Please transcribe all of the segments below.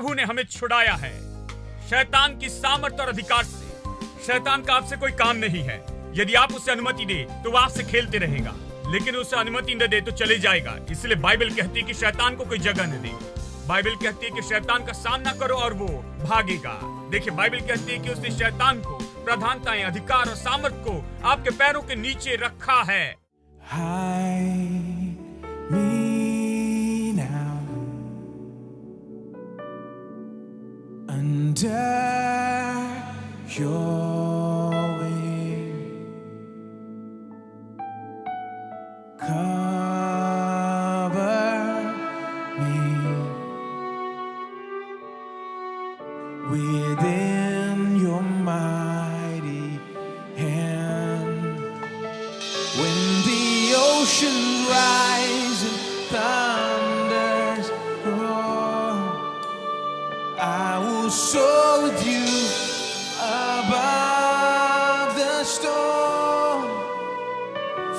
प्रभु ने हमें छुड़ाया है शैतान की सामर्थ और अधिकार से। शैतान का आपसे कोई काम नहीं है। यदि आप उसे अनुमति दे तो वह आपसे खेलते रहेगा, लेकिन उसे अनुमति न दे तो चले जाएगा। इसलिए बाइबल कहती है कि शैतान को कोई जगह न दे। बाइबल कहती है कि शैतान का सामना करो और वो भागेगा। देखिए, बाइबल कहती है कि उसने शैतान को प्रधानताएं, अधिकार और सामर्थ को आपके पैरों के नीचे रखा है। Hide me now under your wing. Cover me within your mighty hand. When the oceans rise and thunders roar, I will soar with you above the storm.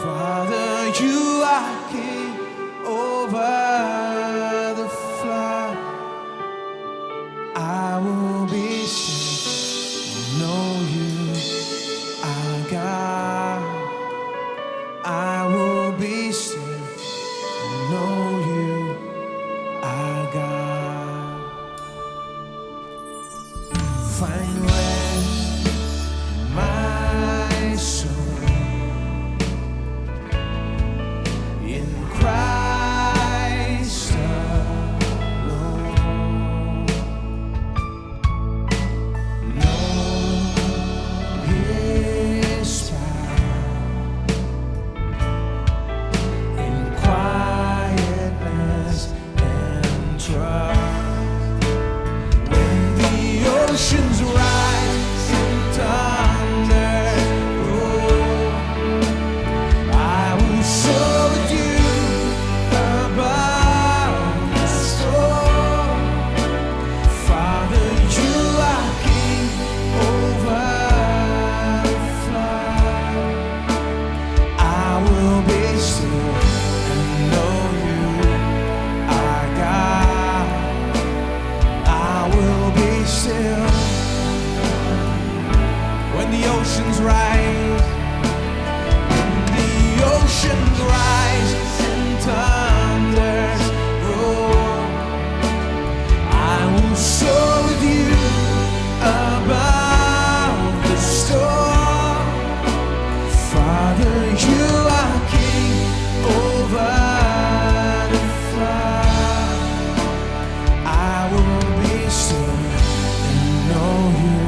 Father, you are king over the flood. I will be still, know you are God. I will be still, know you are God. Find rest, my soul, in Christ alone. Know His power in quietness and trust. When the oceans rise and thunder roar, I will soar with you above the storm. Father, you are king over the flood. I will be still and know you are God. I will be still. When the oceans rise, when the oceans rise and thunders roar, I will soar with you above the storm. Father, you are king over the flood. I will be still and know you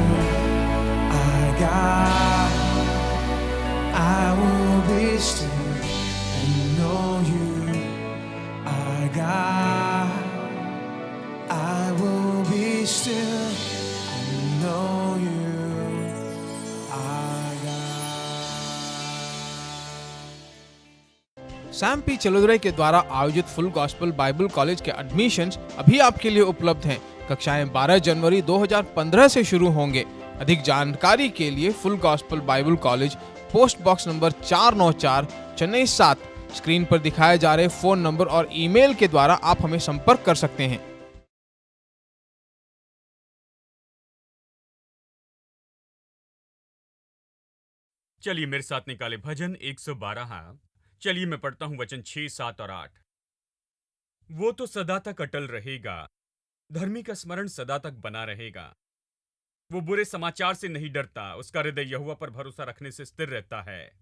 are God. I will be still and know you are God. I will be still and know you are God. Sam P Chalodare के द्वारा आयोजित full gospel Bible college के admissions अभी आपके लिए उपलब्ध हैं। कक्षाएं 12 जनवरी 2015 से शुरू होंगे। अधिक जानकारी के लिए full gospel Bible college, post box number 494, Chennai 7, screen पर दिखाए जा रहे फोन नंबर और ईमेल के द्वारा आप हमें संपर्क कर सकते हैं। चलिए मेरे साथ निकाले भजन 112। चलिए मैं पढ़ता हूं वचन 6, 7 और 8। वो तो सदा तक अटल रहेगा, धर्मी का स्मरण सदा तक बना रहेगा। वो बुरे समाचार से नहीं डरता, उसका हृदय यहोवा पर भरोसा रखने से स्थिर रहता है।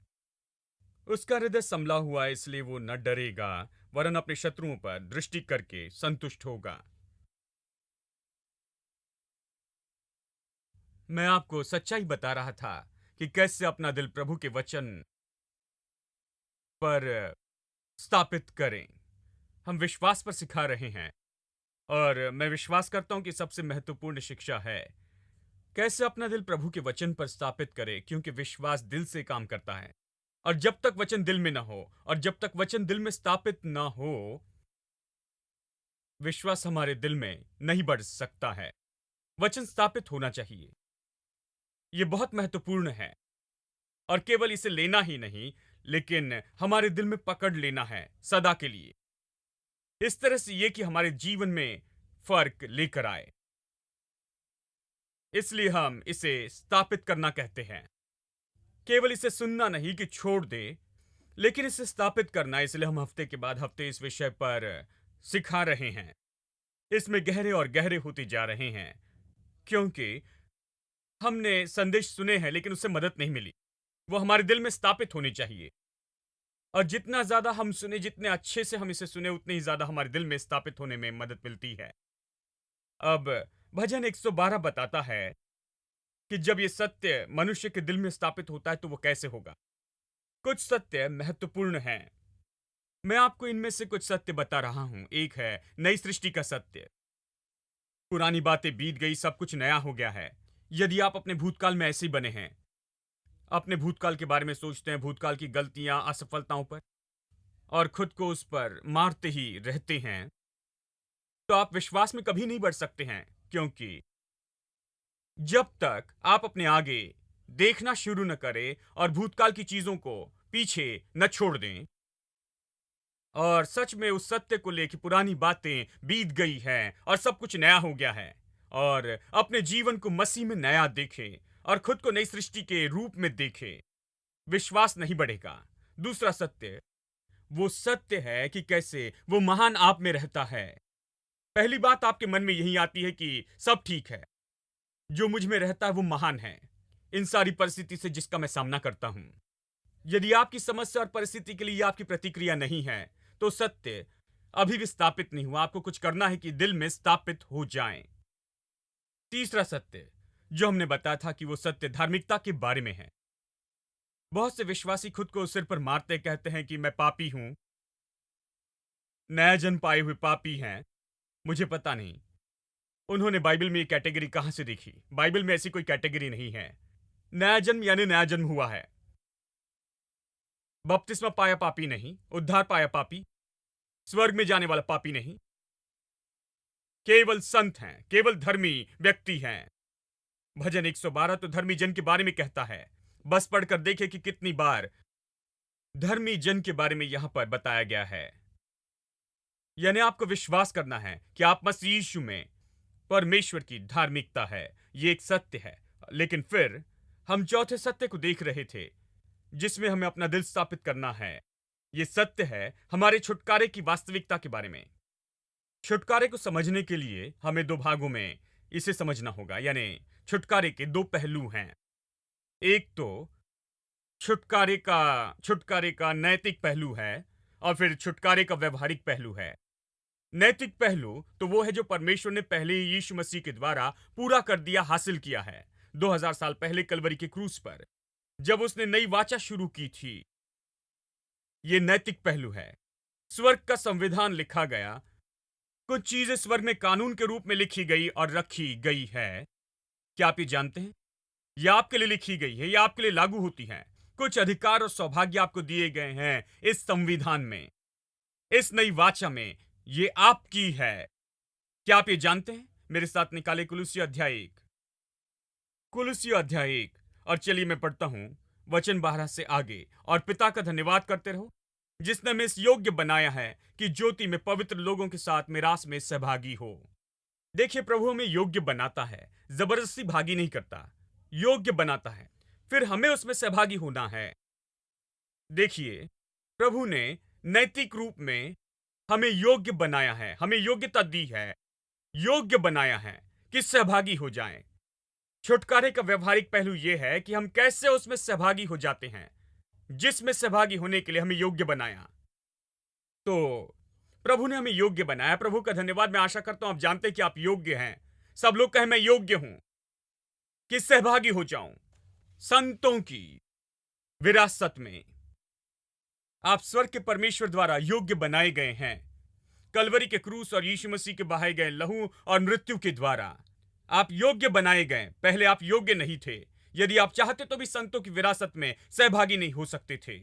उसका हृदय संभला हुआ है, इसलिए वो न डरेगा, वरन अपने शत्रुओं पर दृष्टि करके संतुष्ट होगा। मैं आपको सच्चाई बता रहा था कि कैसे अपना दिल प्रभु के वचन पर स्थापित करें। हम विश्वास पर सिखा रहे हैं और मैं विश्वास करता हूं कि सबसे महत्वपूर्ण शिक्षा है कैसे अपना दिल प्रभु के वचन पर स्थापित करें, क्योंकि विश्वास दिल से काम करता है। और जब तक वचन दिल में ना हो और जब तक वचन दिल में स्थापित ना हो, विश्वास हमारे दिल में नहीं बढ़ सकता है। वचन स्थापित होना चाहिए। यह बहुत महत्वपूर्ण है और केवल इसे लेना ही नहीं, लेकिन हमारे दिल में पकड़ लेना है सदा के लिए, इस तरह से यह कि हमारे जीवन में फर्क लेकर आए। इसलिए हम इसे स्थापित करना कहते हैं। केवल इसे सुनना नहीं कि छोड़ दे, लेकिन इसे स्थापित करना। इसलिए हम हफ्ते के बाद हफ्ते इस विषय पर सिखा रहे हैं, इसमें गहरे और गहरे होते जा रहे हैं, क्योंकि हमने संदेश सुने हैं लेकिन उससे मदद नहीं मिली। वो हमारे दिल में स्थापित होनी चाहिए, और जितना ज्यादा हम सुने, जितने अच्छे से हम इसे सुने, उतनी ही ज्यादा हमारे दिल में स्थापित होने में मदद मिलती है। अब भजन 112 बताता है कि जब ये सत्य मनुष्य के दिल में स्थापित होता है तो वो कैसे होगा। कुछ सत्य महत्वपूर्ण हैं। मैं आपको इनमें से कुछ सत्य बता रहा हूं। एक है नई सृष्टि का सत्य। पुरानी बातें बीत गई, सब कुछ नया हो गया है। यदि आप अपने भूतकाल में ऐसे ही बने हैं, अपने भूतकाल के बारे में सोचते हैं, भूतकाल की गलतियां, असफलताओं पर, और खुद को उस पर मारते ही रहते हैं, तो आप विश्वास में कभी नहीं बढ़ सकते हैं। क्योंकि जब तक आप अपने आगे देखना शुरू न करें और भूतकाल की चीजों को पीछे न छोड़ दें, और सच में उस सत्य को लेकर पुरानी बातें बीत गई हैं और सब कुछ नया हो गया है, और अपने जीवन को मसीह में नया देखें और खुद को नई सृष्टि के रूप में देखें, विश्वास नहीं बढ़ेगा। दूसरा सत्य, वो सत्य है कि कैसे वो महान आप में रहता है। पहली बात आपके मन में यही आती है कि सब ठीक है, जो मुझ में रहता है वो महान है, इन सारी परिस्थिति से जिसका मैं सामना करता हूं। यदि आपकी समस्या और परिस्थिति के लिए आपकी प्रतिक्रिया नहीं है, तो सत्य अभी भी स्थापित नहीं हुआ। आपको कुछ करना है कि दिल में स्थापित हो जाएं। तीसरा सत्य जो हमने बताया था कि वो सत्य धार्मिकता के बारे में है। बहुत से विश्वासी खुद को सिर पर मारते कहते हैं कि मैं पापी हूं, नया जन्म पाए हुए पापी हैं। मुझे पता नहीं उन्होंने बाइबल में ये कैटेगरी कहां से देखी। बाइबल में ऐसी कोई कैटेगरी नहीं है। नया जन्म यानी नया जन्म हुआ है। बपतिस्मा पाया पापी नहीं, उद्धार पाया पापी, स्वर्ग में जाने वाला पापी नहीं। केवल संत हैं, केवल धर्मी व्यक्ति हैं। भजन 112 तो धर्मी जन के बारे में कहता है। बस पढ़कर देखें कि कितनी बार धर्मी जन के बारे में यहां पर बताया गया है। यानी आपको विश्वास करना है कि आप मसीह यीशु में परमेश्वर की धार्मिकता है। यह एक सत्य है। लेकिन फिर हम चौथे सत्य को देख रहे थे, जिसमें हमें अपना दिल स्थापित करना है। यह सत्य है हमारे छुटकारे की वास्तविकता के बारे में। छुटकारे को समझने के लिए हमें दो भागों में इसे समझना होगा। यानी छुटकारे के दो पहलू हैं। एक तो छुटकारे का नैतिक पहलू है, और फिर छुटकारे का व्यवहारिक पहलू है। नैतिक पहलू तो वो है जो परमेश्वर ने पहले ही यीशु मसीह के द्वारा पूरा कर दिया, हासिल किया है 2000 साल पहले कलवरी के क्रूस पर, जब उसने नई वाचा शुरू की थी। ये नैतिक पहलू है। स्वर्ग का संविधान लिखा गया, कुछ चीजें स्वर्ग में कानून के रूप में लिखी गई और रखी गई है। क्या आप ये जानते हैं? यह आपके लिए लिखी गई है, यह आपके लिए लागू होती है। कुछ अधिकार और सौभाग्य आपको दिए गए हैं इस संविधान में, इस नई वाचा में। ये आपकी है। क्या आप ये जानते हैं? मेरे साथ निकाले कुलुस्सी अध्याय 1। कुलुस्सी अध्याय 1, और चलिए मैं पढ़ता हूं वचन 12 से आगे। और पिता का धन्यवाद करते रहो, जिसने हमें इस योग्य बनाया है कि ज्योति में पवित्र लोगों के साथ मिरास में सहभागी हो। देखिए, प्रभु हमें योग्य बनाता है, जबरदस्ती भागी नहीं करता, योग्य बनाता है, फिर हमें उसमें सहभागी होना है। देखिए, प्रभु ने नैतिक रूप में हमें योग्य बनाया है, हमें योग्यता दी है, योग्य बनाया है कि सहभागी हो जाएं। छुटकारे का व्यवहारिक पहलू यह है कि हम कैसे उसमें सहभागी हो जाते हैं, जिसमें सहभागी होने के लिए हमें योग्य बनाया। तो प्रभु ने हमें योग्य बनाया। प्रभु का धन्यवाद। मैं आशा करता हूं आप जानते हैं कि आप योग्य हैं। सब लोग कहें मैं योग्य हूं कि सहभागी हो जाऊं संतों की विरासत में। आप स्वर्ग के परमेश्वर द्वारा योग्य बनाए गए हैं, कलवरी के क्रूस और यीशु मसीह के बहाए गए लहू और मृत्यु के द्वारा आप योग्य बनाए गए। पहले आप योग्य नहीं थे। यदि आप चाहते तो भी संतों की विरासत में सहभागी नहीं हो सकते थे,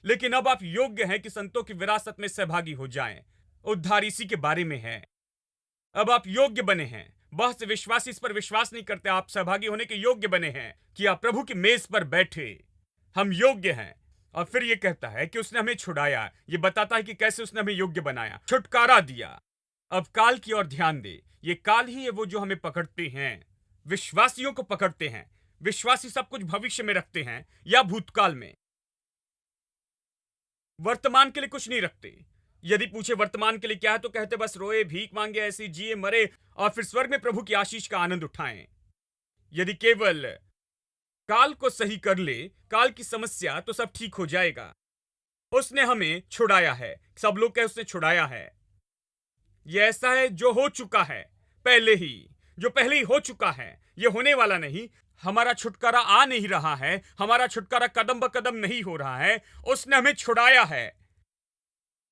लेकिन अब आप योग्य हैं कि संतों की विरासत में सहभागी हो जाएं। उद्धार इसी के बारे में है। अब आप योग्य बने हैं। बहुत से विश्वासी इस पर विश्वास नहीं करते। आप सहभागी होने के योग्य बने हैं कि आप प्रभु की मेज पर बैठे। हम योग्य हैं। और फिर यह कहता है कि उसने हमें छुड़ाया। यह बताता है कि कैसे उसने हमें योग्य बनाया, छुटकारा दिया। अब काल की ओर ध्यान दे। ये काल ही है वो जो हमें पकड़ते हैं, विश्वासियों को पकड़ते हैं। विश्वासी सब कुछ भविष्य में रखते हैं या भूतकाल में, वर्तमान के लिए कुछ नहीं रखते। यदि पूछे वर्तमान के लिए क्या है, तो कहते बस रोए, भीख मांगे, ऐसे जिए मरे और फिर स्वर्ग में प्रभु की आशीष का आनंद उठाएं। यदि केवल काल को सही कर ले, काल की समस्या, तो सब ठीक हो जाएगा। उसने हमें छुड़ाया है। सब लोग कहे उसने छुड़ाया है। यह ऐसा है जो हो चुका है पहले ही, जो पहले ही हो चुका है। यह होने वाला नहीं। हमारा छुटकारा आ नहीं रहा है, हमारा छुटकारा कदम ब कदम नहीं हो रहा है। उसने हमें छुड़ाया है।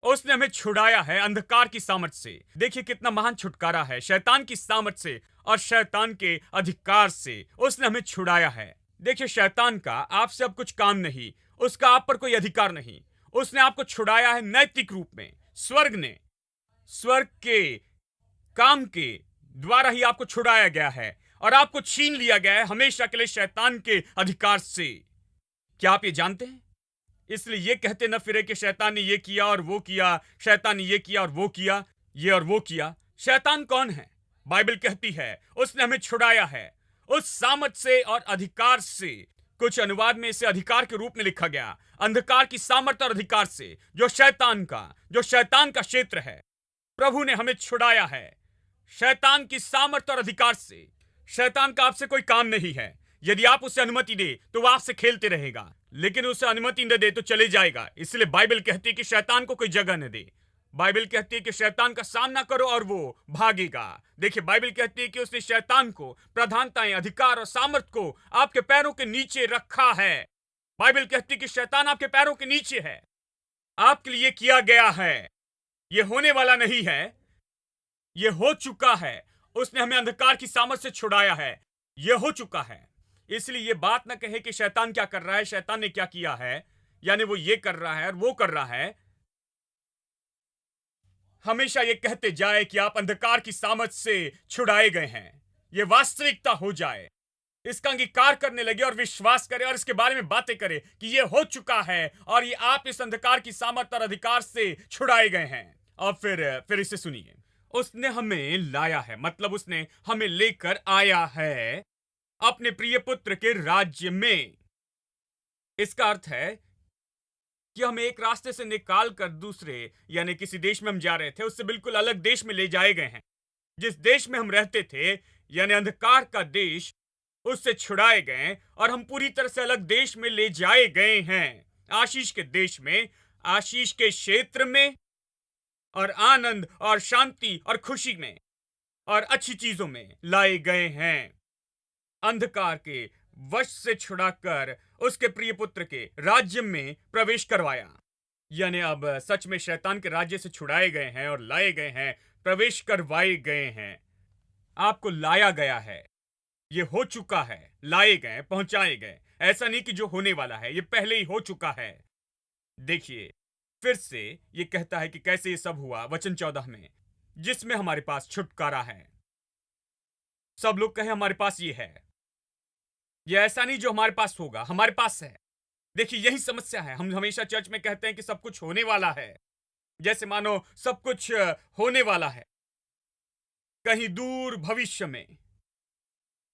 उसने हमें छुड़ाया है अंधकार की सामर्थ से। देखिए कितना महान छुटकारा है, शैतान की सामर्थ से और शैतान के अधिकार से उसने हमें छुड़ाया है। देखिए शैतान का आपसे अब कुछ काम नहीं, उसका आप पर कोई अधिकार नहीं। उसने आपको छुड़ाया है नैतिक रूप में। स्वर्ग ने, स्वर्ग के काम के द्वारा ही आपको छुड़ाया गया है और आपको छीन लिया गया है हमेशा के लिए शैतान के अधिकार से। क्या आप ये जानते हैं? इसलिए ये कहते न फिरे कि शैतान ने ये किया और वो किया, शैतान ने ये किया और वो किया, ये और वो किया। शैतान कौन है? बाइबल कहती है उसने हमें छुड़ाया है उस सामर्थ से और अधिकार से। कुछ अनुवाद में इसे अधिकार के रूप में लिखा गया, अंधकार की सामर्थ और अधिकार से, जो शैतान का क्षेत्र है। प्रभु ने हमें छुड़ाया है शैतान की सामर्थ और अधिकार से। शैतान का आपसे कोई काम नहीं है। यदि आप उसे अनुमति दे तो वह आपसे खेलते रहेगा, लेकिन उसे अनुमति न दे तो चले जाएगा। इसलिए बाइबल कहती है कि शैतान को कोई जगह न दे। बाइबल कहती है कि शैतान का सामना करो और वो भागेगा। देखिए बाइबल कहती है कि उसने शैतान को, प्रधानताएं, अधिकार और सामर्थ को आपके पैरों के नीचे रखा है। बाइबल कहती है कि शैतान आपके पैरों के नीचे है, आपके लिए किया गया है। यह होने वाला नहीं है, यह हो चुका है। उसने हमें अंधकार की सामर्थ से छुड़ाया है, यह हो चुका है। इसलिए यह बात ना कहे कि शैतान क्या कर रहा है, शैतान ने क्या किया है, यानी वो ये कर रहा है और वो कर रहा है। हमेशा ये कहते जाए कि आप अंधकार की सामर्थ से छुड़ाए गए हैं। यह वास्तविकता हो जाए, इसका अंगीकार करने लगे और विश्वास करें और इसके बारे में बातें करें कि यह हो चुका है और ये आप इस अंधकार की सामर्थ और अधिकार से छुड़ाए गए हैं। और फिर इसे सुनिए, उसने हमें लाया है, मतलब उसने हमें लेकर आया है अपने प्रिय पुत्र के राज्य में। इसका अर्थ है कि हम एक रास्ते से निकाल कर दूसरे, यानी किसी देश में हम जा रहे थे, उससे बिल्कुल अलग देश में ले जाए गए हैं। जिस देश में हम रहते थे, यानी अंधकार का देश, उससे छुड़ाए गए और हम पूरी तरह से अलग देश में ले जाए गए हैं। आशीष के देश में, आशीष के क्षेत्र में, और आनंद और शांति और खुशी में और अच्छी चीजों में लाए गए हैं। अंधकार के वश से छुड़ाकर उसके प्रिय पुत्र के राज्य में प्रवेश करवाया। यानी अब सच में शैतान के राज्य से छुड़ाए गए हैं और लाए गए हैं, प्रवेश करवाए गए हैं। आपको लाया गया है, ये हो चुका है, लाए गए, पहुंचाए गए। ऐसा नहीं कि जो होने वाला है, ये पहले ही हो चुका है। देखिए फिर से ये कहता है कि कैसे ये सब हुआ, वचन 14 में, जिसमें हमारे पास छुटकारा है। सब लोग कहे हमारे पास ये है। ये ऐसा नहीं जो हमारे पास होगा, हमारे पास है। देखिए यही समस्या है। हम हमेशा चर्च में कहते हैं कि सब कुछ होने वाला है, जैसे मानो सब कुछ होने वाला है कहीं दूर भविष्य में,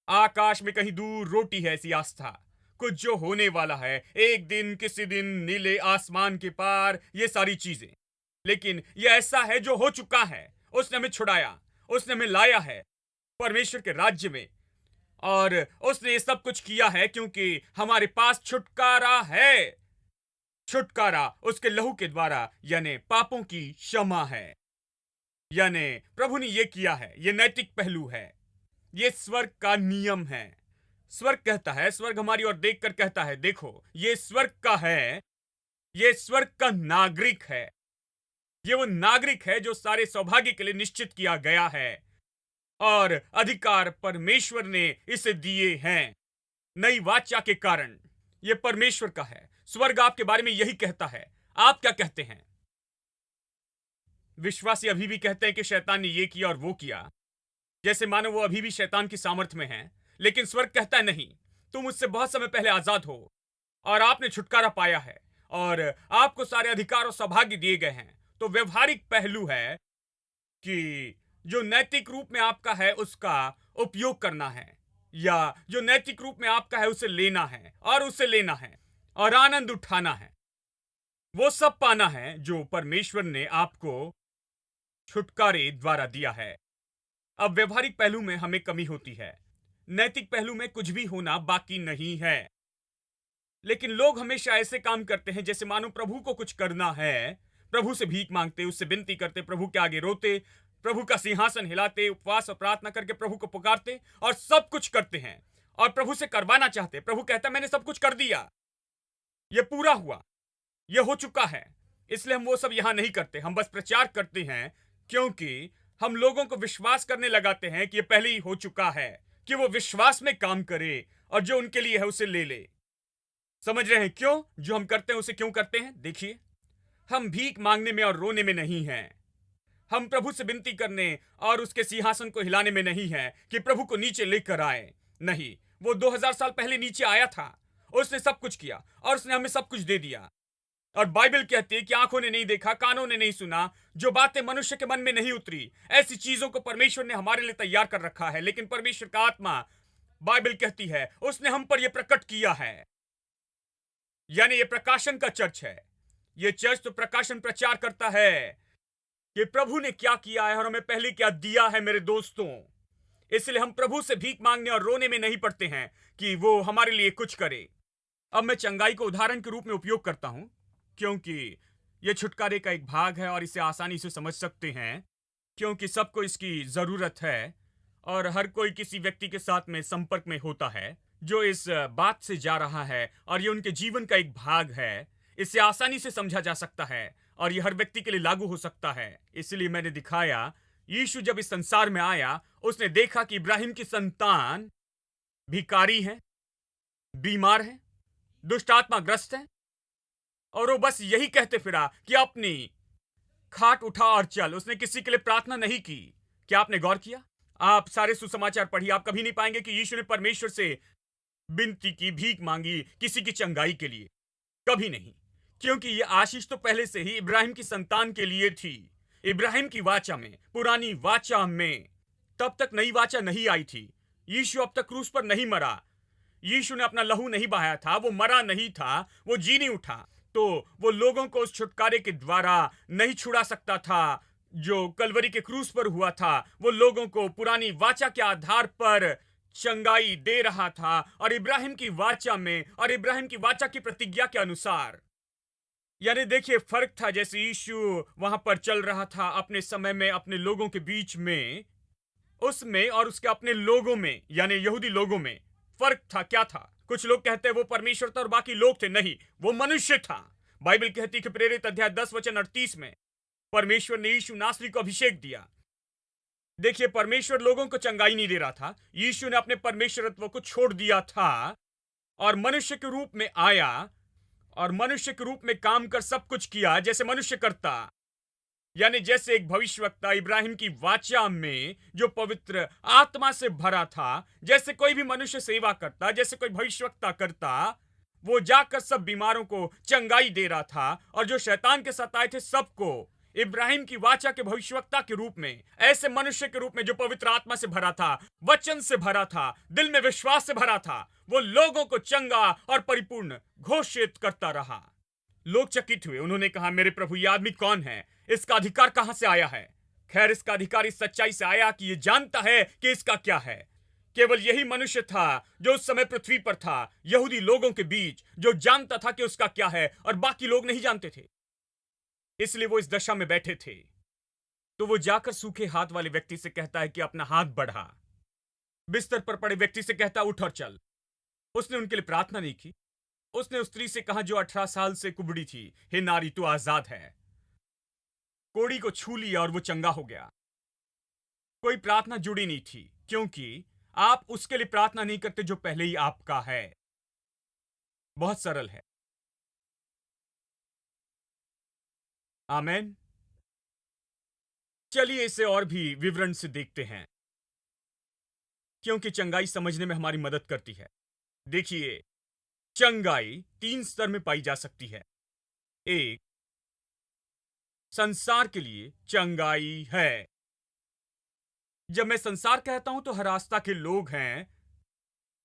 आकाश में कहीं दूर रोटी है, ऐसी आस्था। कुछ जो होने वाला है, एक दिन, किसी दिन, नीले आसमान के पार, ये सारी चीजें। लेकिन ये ऐसा है जो हो चुका है। उसने हमें छुड़ाया, उसने हमें लाया है परमेश्वर के राज्य में, और उसने ये सब कुछ किया है क्योंकि हमारे पास छुटकारा है। छुटकारा उसके लहू के द्वारा, यानी पापों की क्षमा है। यानी प्रभु ने ये किया है। ये नैतिक पहलू है, ये स्वर्ग का नियम है। स्वर्ग कहता है, स्वर्ग हमारी ओर देखकर कहता है, देखो ये स्वर्ग का है, ये स्वर्ग का नागरिक है। ये वो नागरिक है जो सारे सौभाग्य के लिए निश्चित किया गया है और अधिकार परमेश्वर ने इसे दिए हैं नई वाचा के कारण। ये परमेश्वर का है। स्वर्ग आपके बारे में यही कहता है। आप क्या कहते हैं? विश्वासी अभी भी कहते हैं कि शैतान ने ये किया और वो किया, जैसे मानो वो अभी भी शैतान की सामर्थ में है। लेकिन स्वर्ग कहता है नहीं, तुम उससे बहुत समय पहले आजाद हो और आपने छुटकारा पाया है और आपको सारे अधिकार और सौभाग्य दिए गए हैं। तो व्यवहारिक पहलू है कि जो नैतिक रूप में आपका है उसका उपयोग करना है। या जो नैतिक रूप में आपका है उसे लेना है और उसे लेना है और आनंद उठाना है, वो सब पाना है जो परमेश्वर ने आपको छुटकारे द्वारा दिया है। अब व्यवहारिक पहलू में हमें कमी होती है, नैतिक पहलू में कुछ भी होना बाकी नहीं है। लेकिन लोग हमेशा ऐसे काम करते हैं जैसे मानो प्रभु को कुछ करना है, प्रभु से भीख मांगते, उससे विनती करते, प्रभु के आगे रोते, प्रभु का सिंहासन हिलाते, उपवास और प्रार्थना करके प्रभु को पुकारते और सब कुछ करते हैं और प्रभु से करवाना चाहते। प्रभु कहता मैंने सब कुछ कर दिया, ये पूरा हुआ, ये हो चुका है। इसलिए हम वो सब यहां नहीं करते, हम बस प्रचार करते हैं क्योंकि हम लोगों को विश्वास करने लगाते हैं कि ये पहले ही हो चुका है, कि वो विश्वास में काम करे और जो उनके लिए है उसे ले ले। समझ रहे हैं क्यों जो हम करते हैं उसे क्यों करते हैं? देखिए, हम भीख मांगने में और रोने में नहीं हैं। हम प्रभु से विनती करने और उसके सिंहासन को हिलाने में नहीं है कि प्रभु को नीचे लेकर आए। नहीं, वो 2000 साल पहले नीचे आया था, उसने सब कुछ किया और उसने हमें सब कुछ दे दिया। और बाइबल कहती है कि आंखों ने नहीं देखा, कानों ने नहीं सुना, जो बातें मनुष्य के मन में नहीं उतरी, ऐसी चीजों को परमेश्वर ने हमारे लिए तैयार कर रखा है। लेकिन परमेश्वर का आत्मा, बाइबल कहती है, उसने हम पर यह प्रकट किया है। यानी ये प्रकाशन का चर्च है। ये चर्च तो प्रकाशन प्रचार करता है कि प्रभु ने क्या किया है और हमें पहले क्या दिया है मेरे दोस्तों। इसलिए हम प्रभु से भीख मांगने और रोने में नहीं पड़ते हैं कि वो हमारे लिए कुछ करे। अब मैं चंगाई को उदाहरण के रूप में उपयोग करता हूं क्योंकि यह छुटकारे का एक भाग है और इसे आसानी से समझ सकते हैं क्योंकि सबको इसकी जरूरत है और हर कोई किसी व्यक्ति के साथ में संपर्क में होता है जो इस बात से जा रहा है और ये उनके जीवन का एक भाग है। इसे आसानी से समझा जा सकता है और ये हर व्यक्ति के लिए लागू हो सकता है। इसलिए मैंने दिखाया, यीशु जब इस संसार में आया उसने देखा कि इब्राहिम की संतान भिखारी है, बीमार है, दुष्ट आत्मा ग्रस्त है और वो बस यही कहते फिरा कि अपनी खाट उठा और चल। उसने किसी के लिए प्रार्थना नहीं की। क्या आपने गौर किया? आप सारे सुसमाचार पढ़िए, आप कभी नहीं पाएंगे कि यीशु ने परमेश्वर से विनती की, भीख मांगी किसी की चंगाई के लिए। कभी नहीं, क्योंकि ये आशीष तो पहले से ही इब्राहिम की संतान के लिए थी। इब्राहिम की वाचा में, पुरानी वाचा में, तब तक नई वाचा नहीं आई थी। यीशु अब तक क्रूस पर नहीं मरा, यीशु ने अपना लहू नहीं बहाया था, वो मरा नहीं था, वो जी नहीं उठा, तो वो लोगों को उस छुटकारे के द्वारा नहीं छुड़ा सकता था जो कलवरी के क्रूस पर हुआ था। वो लोगों को पुरानी वाचा के आधार पर चंगाई दे रहा था और इब्राहिम की वाचा में और इब्राहिम की वाचा की प्रतिज्ञा के अनुसार। यानी देखिए, फर्क था। जैसे यीशु वहां पर चल रहा था अपने समय में अपने लोगों के बीच में, उसमें और उसके अपने लोगों में यानी यहूदी लोगों में फर्क था। क्या था? कुछ लोग कहते हैं वो परमेश्वर था और बाकी लोग थे। नहीं, वो मनुष्य था। बाइबल कहती है कि प्रेरित अध्याय 10 वचन 38 में परमेश्वर ने यीशु नासरी को अभिषेक दिया। देखिए, परमेश्वर लोगों को चंगाई नहीं दे रहा था, यीशु ने अपने परमेश्वरत्व को छोड़ दिया था और मनुष्य के रूप में आया और मनुष्य के रूप में काम कर सब कुछ किया जैसे मनुष्य करता। यानी जैसे एक भविष्यवक्ता इब्राहिम की वाचा में जो पवित्र आत्मा से भरा था, जैसे कोई भी मनुष्य सेवा करता, जैसे कोई भविष्यवक्ता करता, वो जाकर सब बीमारों को चंगाई दे रहा था और जो शैतान के साथ आए थे सबको इब्राहिम की वाचा के भविष्यवक्ता के रूप में, ऐसे मनुष्य के रूप में जो पवित्र आत्मा से भरा था, वचन से भरा था, दिल में विश्वास से भरा था, वो लोगों को चंगा और परिपूर्ण घोषित करता रहा। लोग चकित हुए, उन्होंने कहा, मेरे प्रभु, ये आदमी कौन है? इसका अधिकार कहां से आया है? खैर, इसका अधिकार इस सच्चाई से आया कि ये जानता है कि इसका क्या है। केवल यही मनुष्य था जो उस समय पृथ्वी पर था, यहूदी लोगों के बीच, जो जानता था कि उसका क्या है और बाकी लोग नहीं जानते थे। इसलिए वो इस दशा में बैठे थे। तो वो जाकर सूखे हाथ वाले व्यक्ति से कहता है कि अपना हाथ बढ़ा। बिस्तर पर पड़े व्यक्ति से कहता, उठ और चल। उसने उनके लिए प्रार्थना नहीं की। उसने उस स्त्री से कहा जो 18 साल से कुबड़ी थी, हे नारी, तू आजाद है। कोड़ी को छू लिया और वो चंगा हो गया। कोई प्रार्थना जुड़ी नहीं थी, क्योंकि आप उसके लिए प्रार्थना नहीं करते जो पहले ही आपका है। बहुत सरल है। आमेन। चलिए इसे और भी विवरण से देखते हैं, क्योंकि चंगाई समझने में हमारी मदद करती है। देखिए, चंगाई 3 स्तर में पाई जा सकती है। एक, संसार के लिए चंगाई है। जब मैं संसार कहता हूं तो हर आस्था के लोग हैं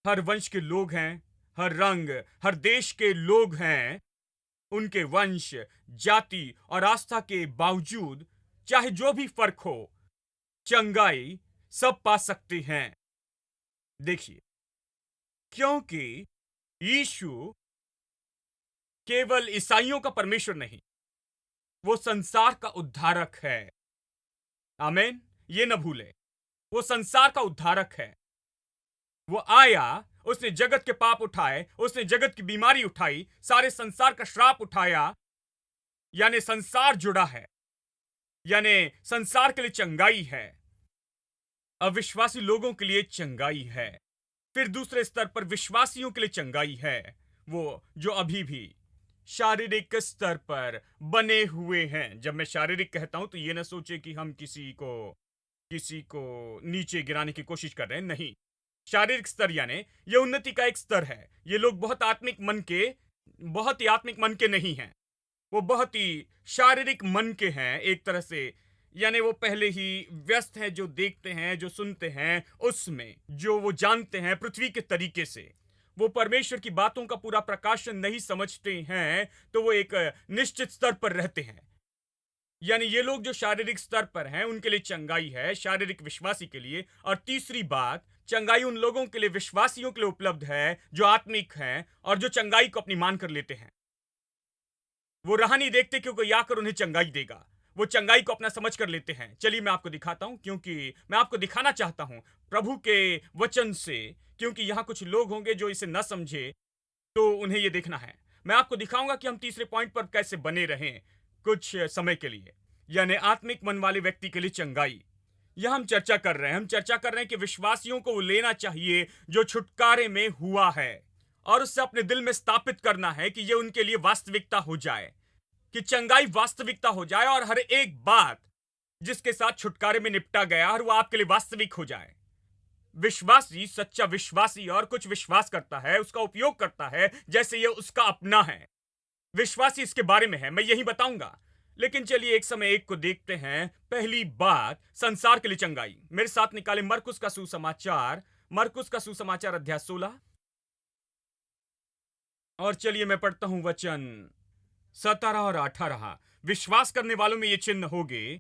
हर वंश के लोग हैं, हर रंग, हर देश के लोग हैं। उनके वंश, जाति और आस्था के बावजूद चाहे जो भी फर्क हो, चंगाई सब पा सकते हैं। देखिए, क्योंकि यीशु केवल ईसाइयों का परमेश्वर नहीं, वो संसार का उद्धारक है। आमीन। ये न भूले, वो संसार का उद्धारक है। वो आया, उसने जगत के पाप उठाए, उसने जगत की बीमारी उठाई, सारे संसार का श्राप उठाया, यानी संसार जुड़ा है, यानी संसार के लिए चंगाई है, अविश्वासी लोगों के लिए चंगाई है। फिर दूसरे स्तर पर विश्वासियों के लिए चंगाई है, वो जो अभी भी शारीरिक स्तर पर बने हुए हैं। जब मैं शारीरिक कहता हूं तो ये ना सोचे कि हम किसी को नीचे गिराने की कोशिश कर रहे हैं, नहीं। शारीरिक स्तर यानी ये उन्नति का एक स्तर है। ये लोग बहुत ही आत्मिक मन के नहीं हैं, वो बहुत ही शारीरिक मन के हैं एक तरह से। यानी वो पहले ही व्यस्त हैं, जो देखते हैं, जो सुनते हैं, उसमें जो वो जानते हैं पृथ्वी के तरीके से। वो परमेश्वर की बातों का पूरा प्रकाशन नहीं समझते हैं, तो वो एक निश्चित स्तर पर रहते हैं। यानी ये लोग जो शारीरिक स्तर पर हैं, उनके लिए चंगाई है, शारीरिक विश्वासी के लिए। और तीसरी बात, चंगाई उन लोगों के लिए, विश्वासियों के लिए उपलब्ध है जो आत्मिक हैं और जो चंगाई को अपनी मान कर लेते हैं। वो राह नहीं देखते कि कोई आकर उन्हें चंगाई देगा, वो चंगाई को अपना समझ कर लेते हैं। चलिए मैं आपको दिखाता हूं, क्योंकि मैं आपको दिखाना चाहता हूं प्रभु के वचन से, क्योंकि यहां कुछ लोग होंगे जो इसे न समझे, तो उन्हें यह देखना है। मैं आपको दिखाऊंगा कि हम तीसरे पॉइंट पर कैसे बने रहें कुछ समय के लिए, यानी आत्मिक मन वाले व्यक्ति के लिए चंगाई। यह हम चर्चा कर रहे हैं कि विश्वासियों को वो लेना चाहिए जो छुटकारे में हुआ है, और उससे अपने दिल में स्थापित करना है कि यह उनके लिए वास्तविकता हो जाए, कि चंगाई वास्तविकता हो जाए, और हर एक बात जिसके साथ छुटकारे में निपटा गया और वो आपके लिए वास्तविक हो जाए। विश्वासी, सच्चा विश्वासी और कुछ विश्वास करता है, उसका उपयोग करता है जैसे यह उसका अपना है। विश्वासी इसके बारे में है, मैं यही बताऊंगा। लेकिन चलिए एक समय एक को देखते हैं। पहली बात, संसार के लिए चंगाई। मेरे साथ निकाले मरकुस का सुसमाचार अध्याय 16, और चलिए मैं पढ़ता हूं वचन 17 और 18। विश्वास करने वालों में ये चिन्ह होंगे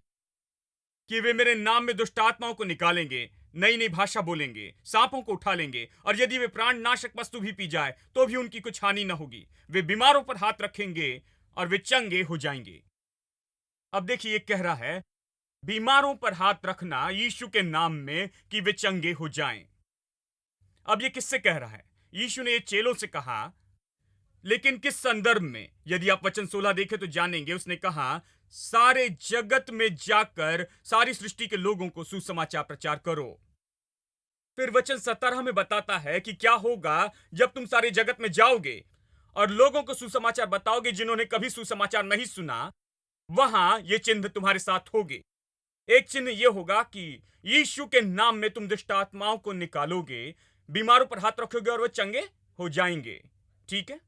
कि वे मेरे नाम में दुष्ट आत्माओं को निकालेंगे, नई नई भाषा बोलेंगे, सांपों को उठा लेंगे, और यदि वे प्राण नाशक वस्तु भी पी जाए तो भी उनकी कुछ हानि न होगी। वे बीमारों पर हाथ रखेंगे और वे चंगे हो जाएंगे। अब देखिए, ये कह रहा है बीमारों पर हाथ रखना यीशु के नाम में कि वे चंगे हो जाएं। अब ये किससे कह रहा है? यीशु ने ये चेलों से कहा, लेकिन किस संदर्भ में? यदि आप वचन 16 देखें तो जानेंगे। उसने कहा, सारे जगत में जाकर सारी सृष्टि के लोगों को सुसमाचार प्रचार करो। फिर वचन 17 में बताता है कि क्या होगा जब तुम सारे जगत में जाओगे और लोगों को सुसमाचार बताओगे जिन्होंने कभी सुसमाचार नहीं सुना। वहां ये चिन्ह तुम्हारे साथ होंगे। एक चिन्ह यह होगा कि यीशु के नाम में तुम दुष्ट आत्माओं को निकालोगे, बीमारों पर हाथ रखोगे और वो चंगे हो जाएंगे। ठीक है,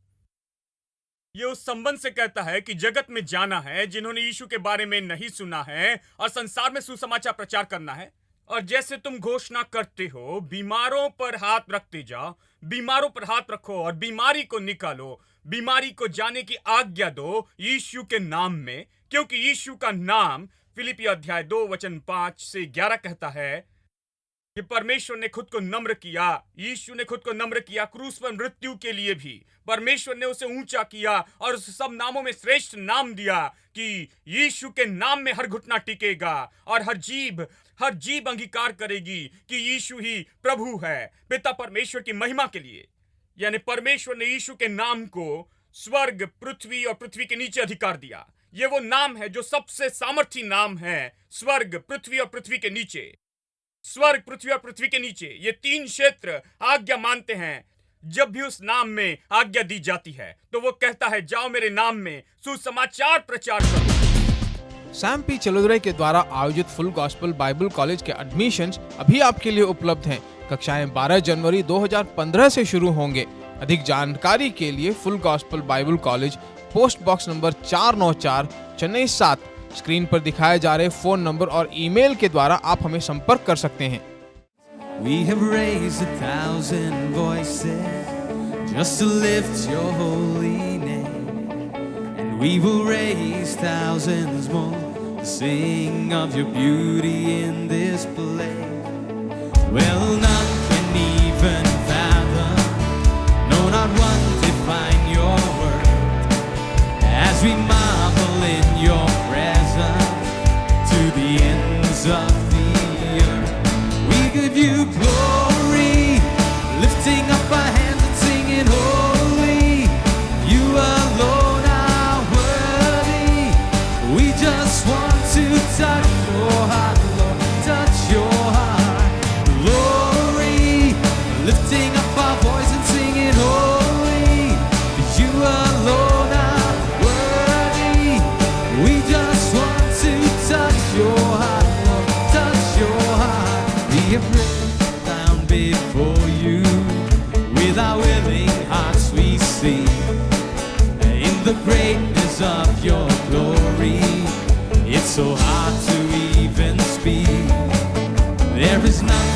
ये उस संबंध से कहता है कि जगत में जाना है जिन्होंने यीशु के बारे में नहीं सुना है, और संसार में सुसमाचार प्रचार करना है। और जैसे तुम घोषणा करते हो, बीमारों पर हाथ रखते जाओ, बीमारों पर हाथ रखो और बीमारी को निकालो, बीमारी को जाने की आज्ञा दो यीशु के नाम में, क्योंकि यीशु का नाम फिलिपियों अध्याय 2 वचन 5 से 11 कहता है कि परमेश्वर ने खुद को नम्र किया, यीशु ने खुद को नम्र किया क्रूस पर मृत्यु के लिए भी। परमेश्वर ने उसे ऊंचा किया और उस सब नामों में श्रेष्ठ नाम दिया कि यीशु के नाम में हर घुटना टिकेगा और हर जीभ अंगीकार करेगी कि यीशु ही प्रभु है। पिता परमेश्वर की महिमा के लिए, यानी परमेश्वर ने यीशु के नाम को स्वर्ग, पृथ्वी और पृथ्वी के नीचे अधिकार दिया। ये वो नाम है जो सबसे सामर्थी नाम है। स्वर्ग, पृथ्वी और पृथ्वी के नीचे, स्वर्ग, पृथ्वी और पृथ्वी के नीचे, ये 3 क्षेत्र आज्ञा मानते हैं। जब भी उस नाम में आज्ञा दी जाती है तो वो कहता है, जाओ मेरे नाम में सुसमाचार प्रचार करो। सैम पी चलोदुराई के द्वारा आयोजित फुल गॉस्पेल बाइबल कॉलेज के एडमिशन्स अभी आपके लिए उपलब्ध हैं। कक्षाएं 12 जनवरी 2015 से शुरू होंगे। अधिक जानकारी के लिए full gospel Bible college, post box number 494, Chennai 7, screen पर दिखाए जा रहे फोन नंबर और ईमेल के द्वारा आप हमें संपर्क कर सकते हैं। We have raised 1,000 voices just to lift your holy name, and we will raise thousands more to sing of your beauty in this place. Well, none can even fathom, no, not one define your word, as we marvel in your presence to the ends of the earth. We give you glory, lifting up our hands and singing holy. You alone are worthy. We just want to touch your heart, Lord, touch your heart. Glory, lifting up our voice and singing holy. You alone are worthy. We just want to touch your heart, Lord, touch your heart. We have written down before you, with our willing hearts we sing, in the greatness of your glory. It's so hard to even speak. There is none